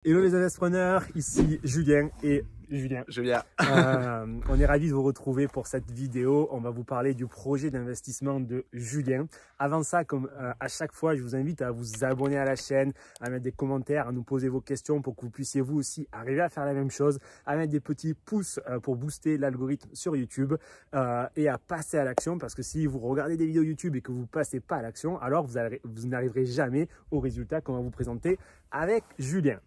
Hello les entrepreneurs, ici Julien et Julien. On est ravis de vous retrouver pour cette vidéo. On va vous parler du projet d'investissement de Julien. Avant ça, comme à chaque fois, je vous invite à vous abonner à la chaîne, à mettre des commentaires, à nous poser vos questions pour que vous puissiez vous aussi arriver à faire la même chose, à mettre des petits pouces pour booster l'algorithme sur YouTube et à passer à l'action, parce que si vous regardez des vidéos YouTube et que vous ne passez pas à l'action, alors vous n'arriverez jamais au résultat qu'on va vous présenter avec Julien.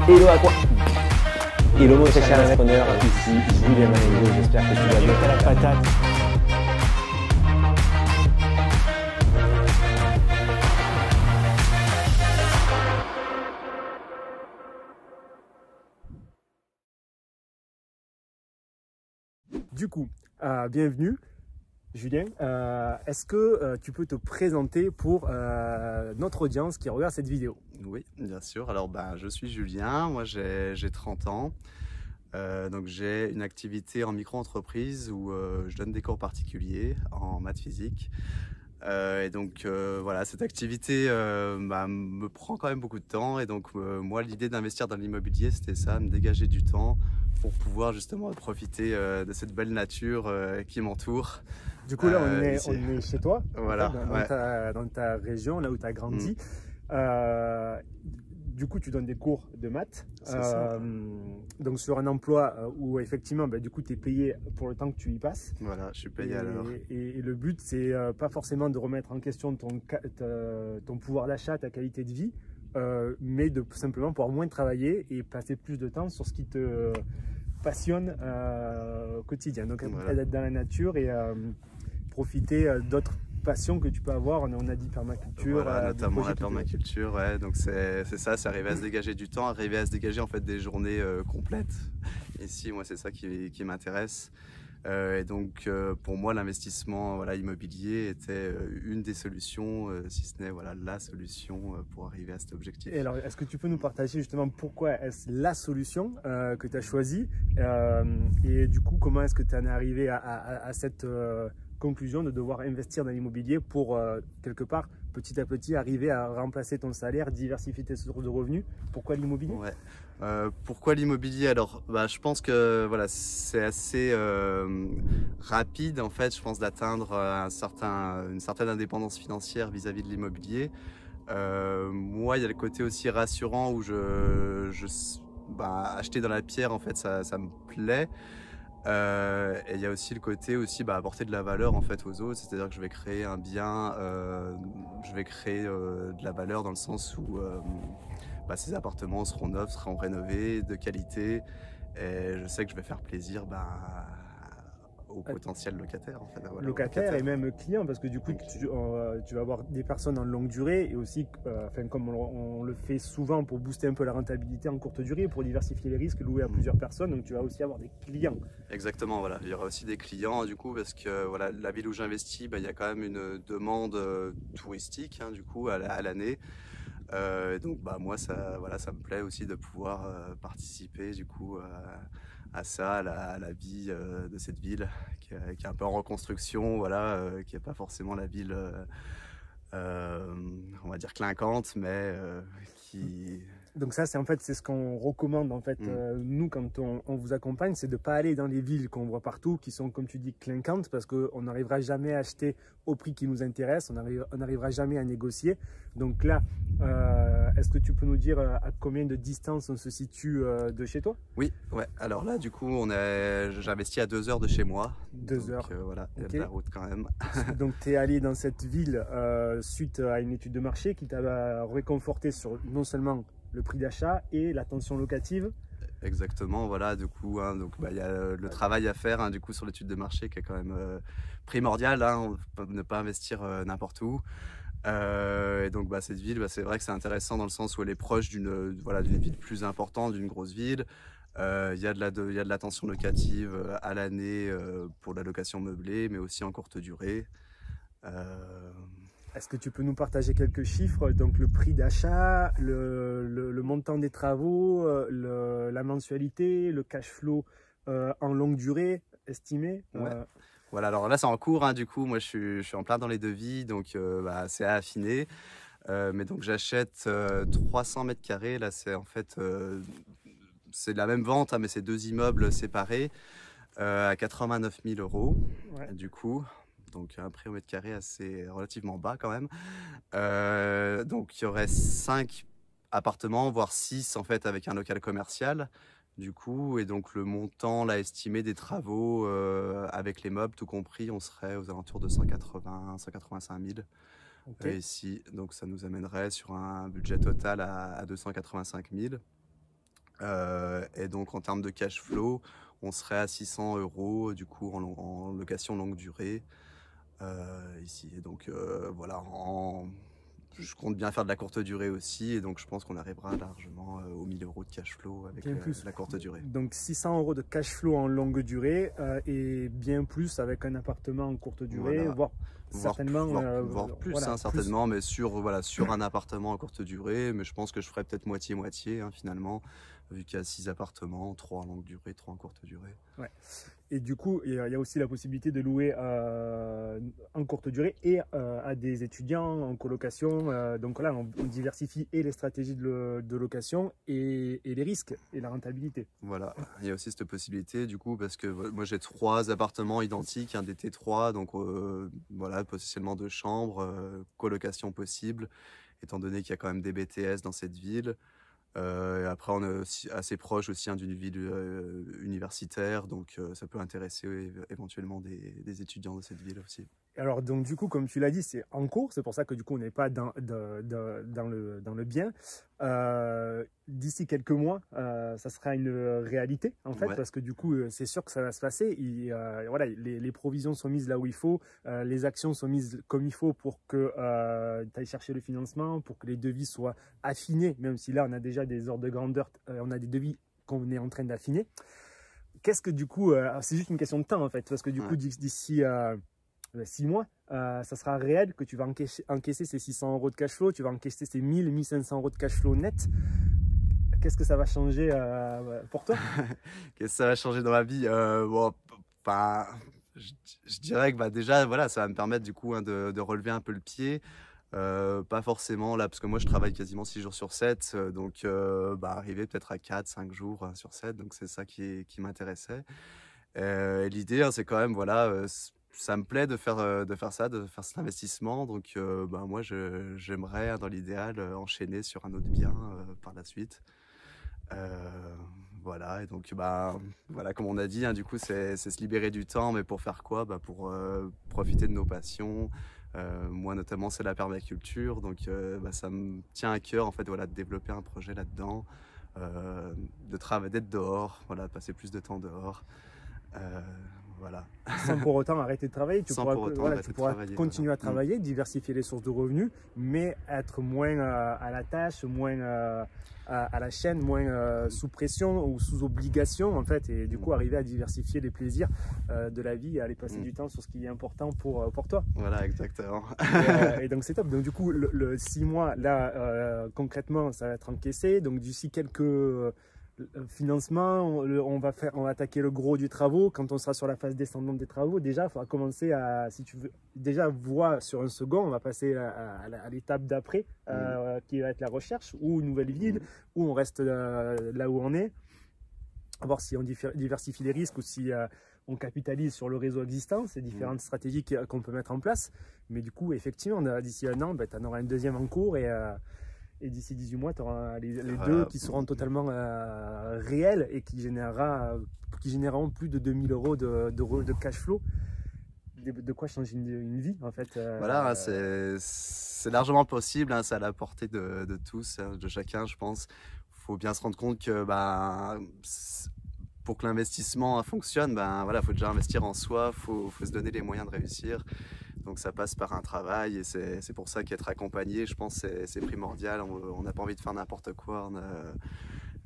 Hello à quoi? Hello mon cher entrepreneur, ici Julien Malengo, j'espère que tu vas bien. La patate. Du coup, bienvenue. Julien, est-ce que tu peux te présenter pour notre audience qui regarde cette vidéo? Oui, bien sûr. Alors, je suis Julien, moi j'ai 30 ans. Donc j'ai une activité en micro-entreprise où je donne des cours particuliers en maths physique. Et donc voilà, cette activité me prend quand même beaucoup de temps. Et donc moi, l'idée d'investir dans l'immobilier, c'était ça, me dégager du temps pour pouvoir justement profiter de cette belle nature qui m'entoure. Du coup, là, on est chez toi, voilà, en fait, dans ta région, là où tu as grandi. Du coup, tu donnes des cours de maths. Donc, sur un emploi où, effectivement, du coup, tu es payé pour le temps que tu y passes. Voilà, je suis payé à l'heure. Et le but, c'est pas forcément de remettre en question ton pouvoir d'achat, ta qualité de vie, mais de simplement pouvoir moins travailler et passer plus de temps sur ce qui te passionne au quotidien. Donc, voilà, être dans la nature et profiter d'autres passions que tu peux avoir. On a dit permaculture, voilà, notamment la permaculture, ouais. Donc c'est ça, c'est arriver à se dégager du temps, arriver à se dégager en fait des journées complètes. Ici, moi, c'est ça qui m'intéresse. Et donc pour moi, l'investissement immobilier était une des solutions, si ce n'est la solution pour arriver à cet objectif. Et alors, est-ce que tu peux nous partager justement pourquoi est-ce la solution que tu as choisie et du coup, comment est-ce que tu en es arrivé à cette conclusion de devoir investir dans l'immobilier pour quelque part, petit à petit, arriver à remplacer ton salaire, diversifier tes sources de revenus? Pourquoi l'immobilier? Pourquoi l'immobilier? Alors, je pense que c'est assez rapide en fait, je pense, d'atteindre une certaine indépendance financière vis-à-vis de l'immobilier. Moi, il y a le côté aussi rassurant où acheter dans la pierre, en fait, ça me plaît. Et il y a aussi le côté apporter de la valeur en fait aux autres, c'est-à-dire que je vais créer un bien, je vais créer de la valeur dans le sens où ces appartements seront neufs, seront rénovés, de qualité, et je sais que je vais faire plaisir aux potentiels locataires, en fait. Locataires et même clients, parce que du coup tu vas avoir des personnes en longue durée et aussi comme on le fait souvent pour booster un peu la rentabilité en courte durée, pour diversifier les risques, louer à plusieurs personnes, donc tu vas aussi avoir des clients. Exactement, voilà, il y aura aussi des clients du coup, parce que la ville où j'investis, il y a quand même une demande touristique du coup à l'année. Donc moi ça me plaît aussi de pouvoir participer du coup à ça, à la vie de cette ville qui est un peu en reconstruction, qui n'est pas forcément la ville on va dire clinquante, mais qui... Donc ça, c'est ce qu'on recommande en fait, nous, quand on vous accompagne, c'est de ne pas aller dans les villes qu'on voit partout, qui sont, comme tu dis, clinquantes, parce qu'on n'arrivera jamais à acheter au prix qui nous intéresse, on n'arrivera jamais à négocier. Donc là, est-ce que tu peux nous dire à combien de distance on se situe de chez toi? Oui, ouais. Alors là, du coup, j'investis à 2 heures de chez moi. 2 heures. Voilà, il y a de la route quand même. Donc tu es allé dans cette ville suite à une étude de marché qui t'a réconforté sur non seulement le prix d'achat et la tension locative. Exactement, voilà, du coup, y a le travail à faire du coup sur l'étude de marché qui est quand même primordial, ne pas investir n'importe où. Et donc cette ville, c'est vrai que c'est intéressant dans le sens où elle est proche d'une ville plus importante, d'une grosse ville. Il y a de la tension locative à l'année pour la location meublée, mais aussi en courte durée. Est-ce que tu peux nous partager quelques chiffres? Donc le prix d'achat, le montant des travaux, la mensualité, le cash flow en longue durée estimé? Voilà, alors là c'est en cours, hein, du coup, moi je suis en plein dans les devis, donc c'est à affiner. Mais donc j'achète 300 mètres carrés, là c'est en fait, c'est la même vente, hein, mais c'est 2 immeubles séparés à 89 000 €, Ouais. du coup. Donc un prix au mètre carré assez relativement bas quand même. Donc il y aurait 5 appartements, voire 6 en fait avec un local commercial. Du coup, et donc le montant là estimé des travaux avec les meubles tout compris, on serait aux alentours de 185 000 Ok. ici. Donc ça nous amènerait sur un budget total à 285 000. Et donc en termes de cash flow, on serait à 600 € du coup en location longue durée ici. Et donc voilà, je compte bien faire de la courte durée aussi, et donc je pense qu'on arrivera largement aux 1 000 € de cash flow avec Bien plus. la courte durée. Donc 600 € de cash flow en longue durée et bien plus avec un appartement en courte durée, Voilà. voire certainement voire plus, voilà, hein, certainement, mais sur un appartement en courte durée. Mais je pense que je ferai peut-être moitié-moitié, hein, finalement, vu qu'il y a 6 appartements, 3 en longue durée, 3 en courte durée. Ouais. Et du coup, il y a aussi la possibilité de louer en courte durée et à des étudiants en colocation. Donc là, on diversifie et les stratégies de location et les risques et la rentabilité. Voilà, il y a aussi cette possibilité du coup, parce que moi j'ai 3 appartements identiques, un DT3, donc voilà, potentiellement 2 chambres, colocation possible, étant donné qu'il y a quand même des BTS dans cette ville. Et après on est aussi assez proche aussi, hein, d'une ville universitaire, donc ça peut intéresser éventuellement des étudiants de cette ville aussi. Alors, donc, du coup, comme tu l'as dit, c'est en cours. C'est pour ça que, du coup, on n'est pas dans le bien. D'ici quelques mois, ça sera une réalité, en fait, Ouais. parce que, du coup, c'est sûr que ça va se passer. Voilà, les provisions sont mises là où il faut. Les actions sont mises comme il faut pour que tu ailles chercher le financement, pour que les devis soient affinés, même si là, on a déjà des ordres de grandeur, on a des devis qu'on est en train d'affiner. Qu'est-ce que, du coup, c'est juste une question de temps, en fait, parce que, du coup, Ouais. d'ici 6 mois, ça sera réel que tu vas encaisser ces 600 € de cash flow, tu vas encaisser ces 1500 € de cash flow net. Qu'est-ce que ça va changer pour toi? Qu'est-ce que ça va changer dans ma vie? Bon, bah, je dirais que déjà, voilà, ça va me permettre du coup, hein, de relever un peu le pied. Pas forcément là, parce que moi je travaille quasiment 6 jours sur 7, donc arriver peut-être à 4-5 jours sur 7, donc c'est ça qui m'intéressait. Et l'idée, hein, c'est quand même, voilà, ça me plaît de faire ça, de faire cet investissement. Donc moi j'aimerais, dans l'idéal, enchaîner sur un autre bien par la suite. Voilà, et donc voilà, comme on a dit, hein, du coup c'est se libérer du temps, mais pour faire quoi? Pour profiter de nos passions. Moi notamment c'est la permaculture, donc ça me tient à cœur en fait, voilà, de développer un projet là-dedans, d'être dehors, voilà, de passer plus de temps dehors. Voilà. Sans pour autant arrêter de travailler, tu Sans pourras, pour autant voilà, arrêter tu de pourras travailler, continuer voilà. à travailler, diversifier les sources de revenus, mais être moins à la tâche, moins à la chaîne, moins sous pression ou sous obligation, en fait, et du coup arriver à diversifier les plaisirs de la vie et aller passer du temps sur ce qui est important pour toi. Voilà, exactement. Et donc c'est top. Donc du coup, le 6 mois, là, concrètement, ça va être encaissé. Donc d'ici quelques financements, on va attaquer le gros du travaux. Quand on sera sur la phase descendante des travaux, déjà, il faudra commencer à, si tu veux, déjà voir sur un second, on va passer à l'étape d'après, qui va être la recherche, ou une nouvelle ville, ou on reste là où on est. À voir si on diversifie les risques ou si on capitalise sur le réseau existant, c'est différentes stratégies qu'on peut mettre en place. Mais du coup, effectivement, d'ici un an, tu en auras une deuxième en cours et d'ici 18 mois, tu auras les deux qui seront totalement réels et qui généreront plus de 2 000 € de cash flow. De quoi changer une vie, en fait. Voilà, c'est largement possible, hein, c'est à la portée de tous, hein, de chacun, je pense. Il faut bien se rendre compte que pour que l'investissement fonctionne, voilà, faut déjà investir en soi, faut se donner les moyens de réussir. Donc ça passe par un travail, et c'est pour ça qu'être accompagné, je pense, c'est primordial. On n'a pas envie de faire n'importe quoi.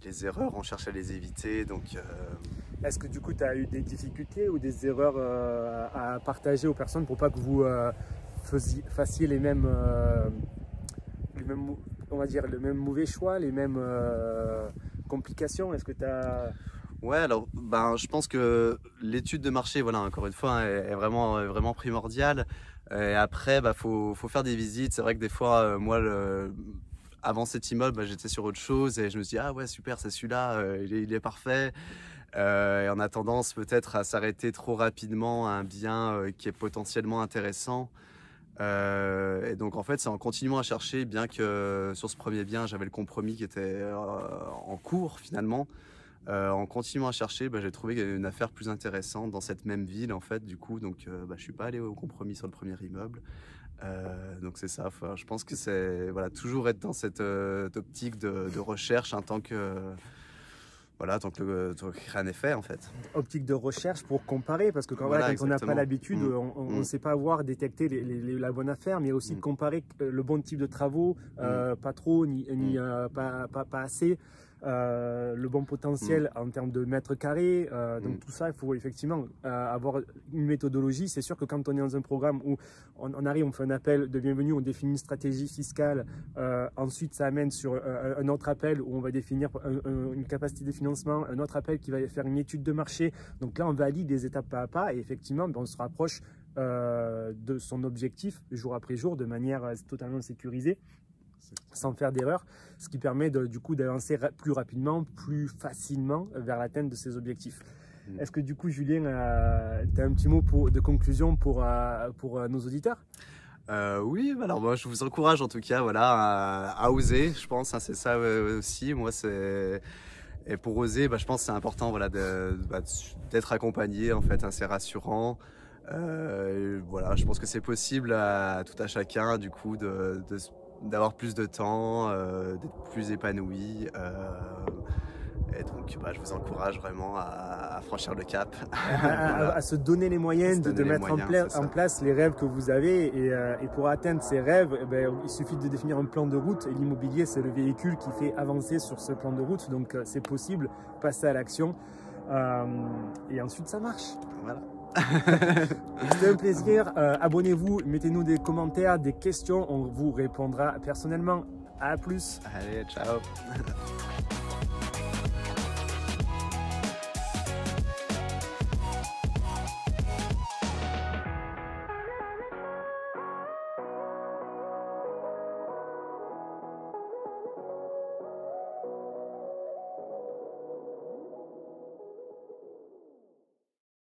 Les erreurs, on cherche à les éviter. Donc, est-ce que du coup tu as eu des difficultés ou des erreurs à partager aux personnes pour pas que vous fassiez les mêmes, on va dire, le même mauvais choix, les mêmes complications? Est-ce que tu as... Ouais, alors je pense que l'étude de marché, voilà, encore une fois, est vraiment primordiale. Et après, faut faire des visites. C'est vrai que des fois, moi, avant cet immeuble, j'étais sur autre chose et je me suis dit, ah ouais, super, c'est celui-là, il est parfait. Et on a tendance peut-être à s'arrêter trop rapidement à un bien qui est potentiellement intéressant. Et donc en fait, c'est en continuant à chercher, bien que sur ce premier bien, j'avais le compromis qui était en cours finalement. En continuant à chercher, j'ai trouvé qu'il y avait une affaire plus intéressante dans cette même ville en fait. Du coup, donc je suis pas allé au compromis sur le premier immeuble. Donc c'est ça. Enfin, je pense que c'est voilà, toujours être dans cette optique de recherche tant que tant que rien n'est fait en fait. Optique de recherche pour comparer, parce que quand on n'a pas l'habitude, on ne sait pas voir, détecter la bonne affaire, mais aussi de comparer le bon type de travaux, pas trop, ni pas assez. Le bon potentiel en termes de mètres carrés, donc tout ça, il faut effectivement avoir une méthodologie. C'est sûr que quand on est dans un programme où on arrive, on fait un appel de bienvenue, on définit une stratégie fiscale, ensuite ça amène sur un autre appel où on va définir une capacité de financement, un autre appel qui va faire une étude de marché. Donc là on valide des étapes pas à pas et effectivement on se rapproche de son objectif jour après jour de manière totalement sécurisée, sans faire d'erreur, ce qui permet du coup d'avancer plus rapidement, plus facilement vers l'atteinte de ces objectifs. Est-ce que du coup, Julien, tu as un petit mot de conclusion pour nos auditeurs? Oui, alors moi je vous encourage en tout cas à oser, je pense, c'est ça aussi. Moi et pour oser, je pense que c'est important d'être accompagné en fait, c'est rassurant. Je pense que c'est possible à tout à chacun du coup d'avoir plus de temps, d'être plus épanoui. Et donc, je vous encourage vraiment à franchir le cap. À se donner les moyens, de mettre en place les rêves que vous avez. Et pour atteindre ces rêves, il suffit de définir un plan de route. Et l'immobilier, c'est le véhicule qui fait avancer sur ce plan de route. Donc, c'est possible, passer à l'action. Et ensuite, ça marche. Voilà. C'était un plaisir. Abonnez-vous, mettez-nous des commentaires, des questions. On vous répondra personnellement. À plus. Allez, ciao.